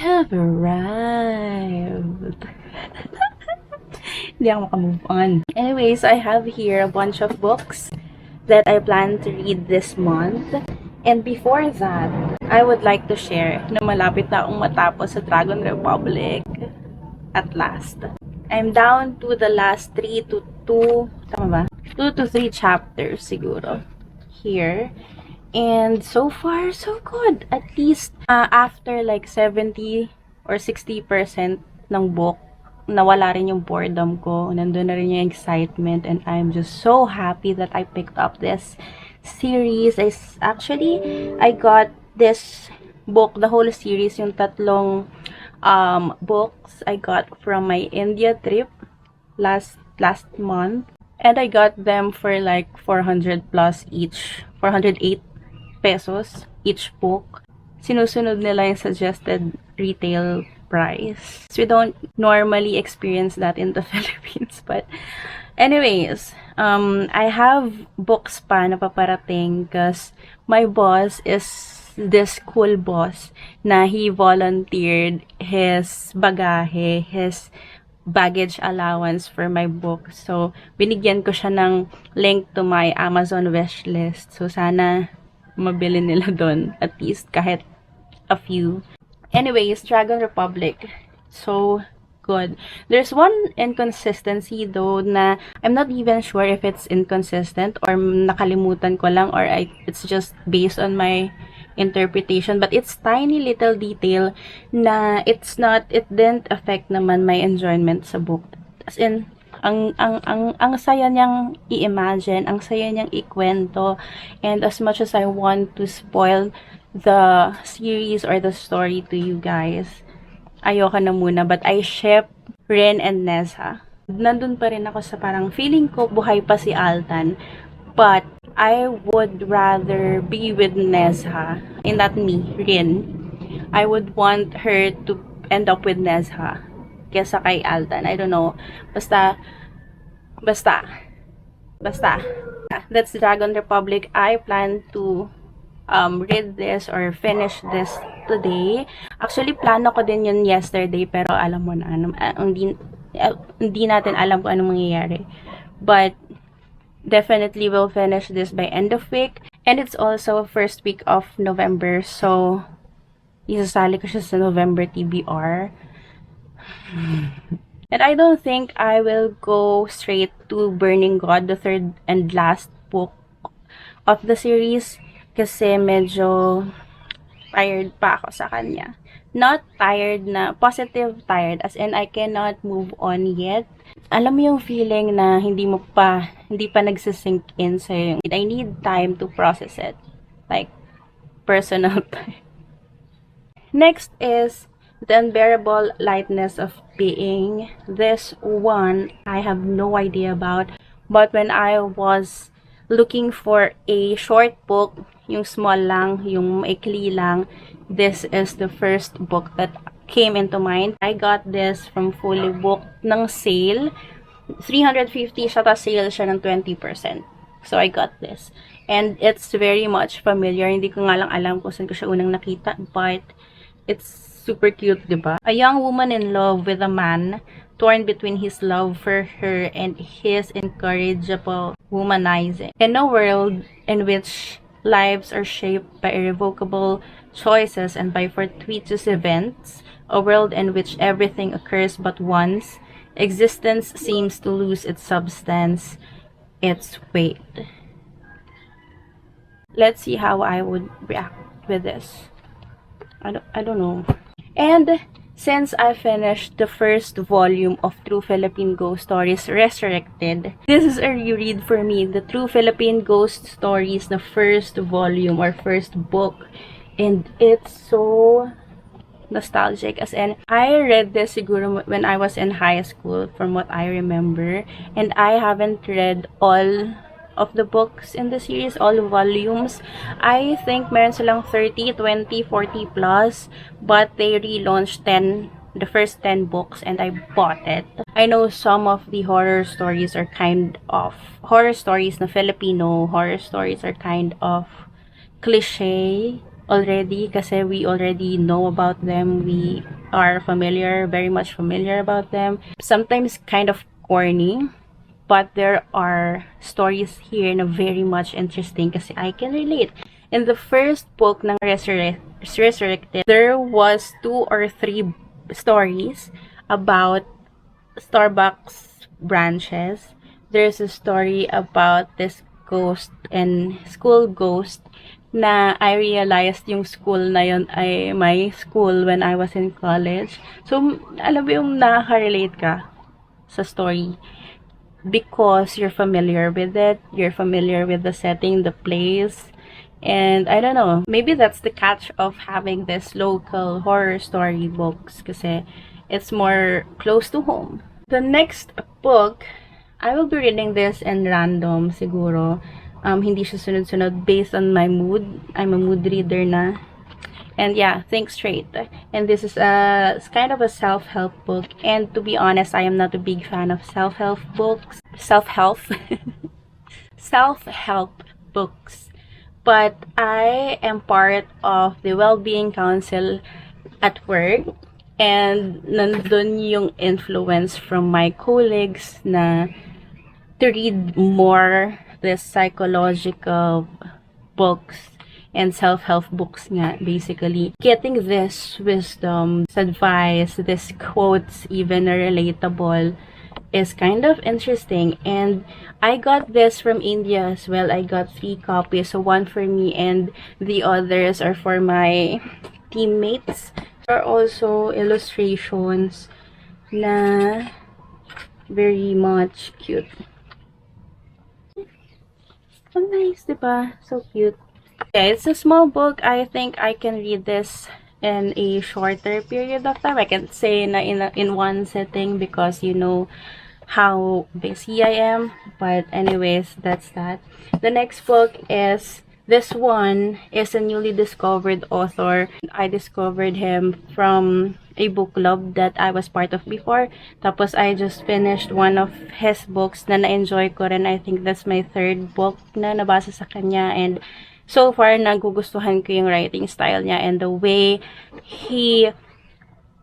have arrived. Hindi ako makamove on. Anyways, I have here a bunch of books that I plan to read this month. And before that, I would like to share na malapit na akong matapos sa Dragon Republic at last. I'm down to the last 3 to 2, tama ba? 2 to 3 chapters siguro here. And so far, so good. At least after like 70 or 60% ng book, nawala rin yung boredom ko. Nandun na rin yung excitement. And I'm just so happy that I picked up this series. I got this book, the whole series, yung tatlong books I got from my India trip last month. And I got them for like 400 plus each. 408 pesos each book. Sinusunod nila yung suggested retail price. So we don't normally experience that in the Philippines. But anyways, I have books pa na paparating because my boss is this cool boss na he volunteered his bagahe, his baggage allowance for my book. So, binigyan ko siya ng link to my Amazon wish list. So, sana mabili nila doon. At least kahit a few. Anyways, Dragon Republic. So good. There's one inconsistency though na I'm not even sure if it's inconsistent or nakalimutan ko lang or it's just based on my interpretation, but it's tiny little detail na it didn't affect naman my enjoyment sa book. As in, ang saya niyang i-imagine, ang saya niyang ikwento, and as much as I want to spoil the series or the story to you guys, ayoko na muna, but I ship Rin and Neza. Nandun pa rin ako sa parang feeling ko buhay pa si Altan, but I would rather be with Neza, and not me, Rin. I would want her to end up with Neza kesa kay Altan. I don't know. Basta. That's Dragon Republic. I plan to read this or finish this today. Actually, plano ko din yun yesterday, pero alam mo na, hindi natin alam kung anong mangyayari. But definitely will finish this by end of week. And it's also first week of November, so isasali ko siya sa November TBR. And I don't think I will go straight to Burning God, the third and last book of the series, kasi medyo tired pa ako sa kanya. Not tired na, positive tired, as in I cannot move on yet. Alam mo yung feeling na hindi pa nagsisink in sa'yo. I need time to process it. Like, personal time. Next is The Unbearable Lightness of Being. This one, I have no idea about. But when I was looking for a short book, yung small lang, yung maikli lang, this is the first book that came into mind. I got this from Fully Booked ng sale. 350 siya, ta sale siya ng 20%. So I got this. And it's very much familiar. Hindi ko nga lang alam kung saan ko siya unang nakita, but it's super cute, diba? A young woman in love with a man, torn between his love for her and his incorrigible womanizing. In a world in which lives are shaped by irrevocable choices and by fortuitous events, a world in which everything occurs but once, existence seems to lose its substance, its weight. Let's see how I would react with this. I don't know. And since I finished the first volume of True Philippine Ghost Stories Resurrected, this is a reread for me. The True Philippine Ghost Stories, the first volume or first book. And it's so nostalgic. As in, I read this siguro when I was in high school, from what I remember. And I haven't read all of the books in the series, all volumes. I think meron silang 30, 20, 40 plus, but they relaunched the first 10 books, and I bought it. I know some of the horror stories are horror stories na Filipino horror stories are kind of cliche already kasi we already know about them. We are familiar, very much familiar about them. Sometimes kind of corny, but there are stories here na very much interesting kasi I can relate. In the first book ng Resurrected, there was 2 or 3 stories about Starbucks branches. There's a story about this ghost and school ghost na I realized yung school na yun ay my school when I was in college. So, alam mo yung nakaka-relate ka sa story because you're familiar with it, you're familiar with the setting, the place, and I don't know, maybe that's the catch of having this local horror story books kasi it's more close to home. The next book, I will be reading this in random siguro. Hindi siya sunod-sunod based on my mood. I'm a mood reader na. And yeah, think straight. And this is it's kind of a self-help book. And to be honest, I am not a big fan of self-help books. Self-help books. But I am part of the well-being council at work. And nandun yung influence from my colleagues na to read more this psychological books and self-help books nga, basically. Getting this wisdom, this advice, this quotes, even relatable, is kind of interesting. And I got this from India as well. I got 3 copies. So 1 for me and the others are for my teammates. There are also illustrations na very much cute. So nice, diba? So cute. Yeah, it's a small book. I think I can read this in a shorter period of time. I can say na in one sitting because you know how busy I am. But anyways, that's that. The next book is, this one is a newly discovered author. I discovered him from a book club that I was part of before. Tapos I just finished one of his books na na-enjoy ko rin. I think that's my 3rd book na nabasa sa kanya. And so far, nagugustuhan ko yung writing style niya and the way he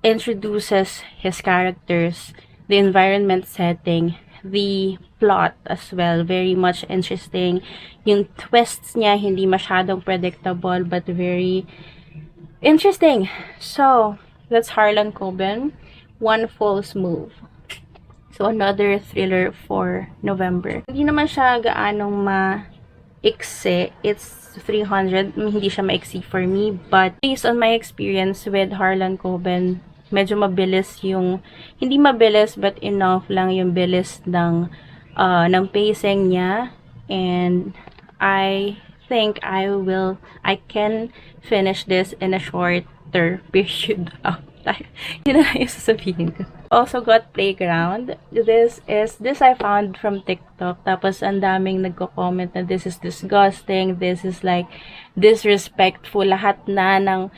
introduces his characters, the environment setting, the plot as well, very much interesting. Yung twists niya, hindi masyadong predictable, but very interesting. So, that's Harlan Coben, One False Move. So, another thriller for November. Hindi naman siya gaanong maiksi. It's 300. Hindi siya maiksi for me. But, based on my experience with Harlan Coben, medyo mabilis yung, hindi mabilis, but enough lang yung bilis ng pacing niya. And I think I can finish this in a shorter period of time. Yun na yung sasabihin ko. Also got Playground. This I found from TikTok. Tapos ang daming nagko-comment na this is disgusting, this is like disrespectful. Lahat na ng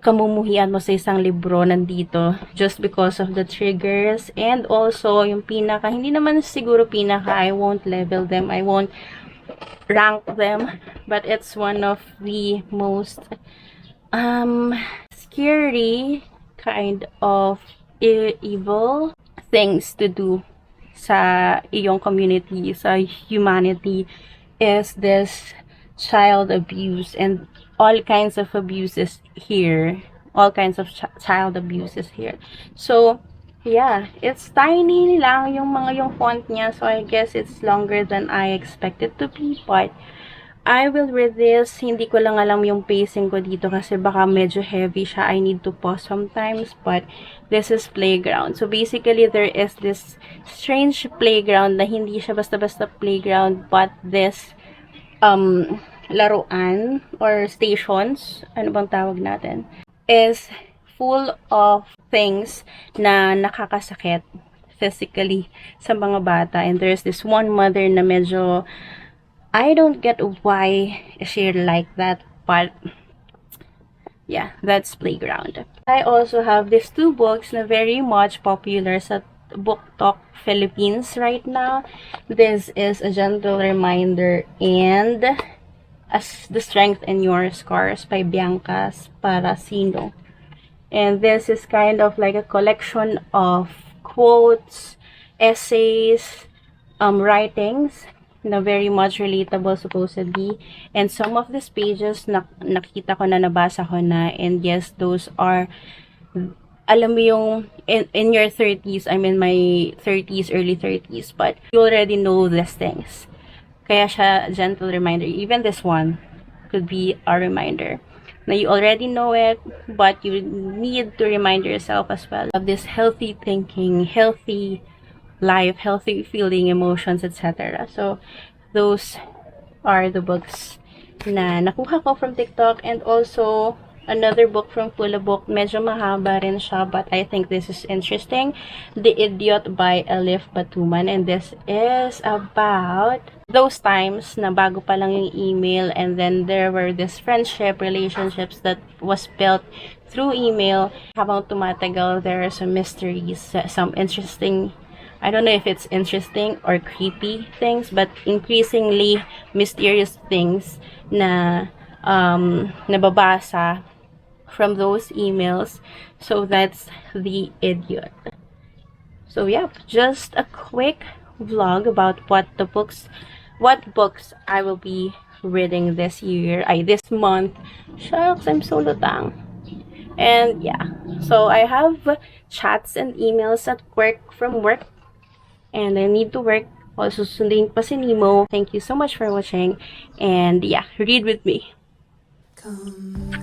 kamumuhian mo sa isang libro nandito just because of the triggers. And also yung pinaka, hindi naman siguro pinaka, I won't level them, I won't rank them, but it's one of the most scary kind of evil things to do sa iyong community, sa humanity, is this child abuse and all kinds of abuses here. All kinds of child abuses here. So, yeah, it's tiny lang yung font niya, so I guess it's longer than I expected to be, but I will read this. Hindi ko lang alam yung pacing ko dito kasi baka medyo heavy siya. I need to pause sometimes, but this is Playground. So basically, there is this strange playground na hindi siya basta-basta playground, but this laruan or stations, ano bang tawag natin, is full of things na nakakasakit physically sa mga bata. And there's this one mother na medyo, I don't get why she like that, but yeah, that's Playground. I also have these 2 books na very much popular sa Book Talk Philippines right now. This is A Gentle Reminder and As the Strength in Your Scars by Bianca Sparacino. And this is kind of like a collection of quotes, essays, writings na very much relatable supposedly. And some of these pages nakita ko na, nabasa ko na, and yes, those are, alam mo yung in your 30s, I'm in my 30s, early 30s, but you already know these things. Kaya siya gentle reminder. Even this one could be a reminder. Now you already know it, but you need to remind yourself as well of this healthy thinking, healthy life, healthy feeling, emotions, etc. So those are the books na nakuha ko from TikTok, and also another book from Pula Book. Medyo mahaba rin siya, but I think this is interesting. The Idiot by Elif Batuman, and this is about those times na bago pa lang yung email, and then there were this relationships that was built through email. Habang tumatagal, there are some mysteries, some interesting, I don't know if it's interesting or creepy things, but increasingly mysterious things na nababasa from those emails. So that's The Idiot. So yeah, just a quick vlog about what books I will be reading this year, this month. Shucks, I'm so lutang. And yeah, so I have chats and emails at work, from work, and I need to work. Also, sundin pa si Nemo. Thank you so much for watching, and yeah, read with me. Come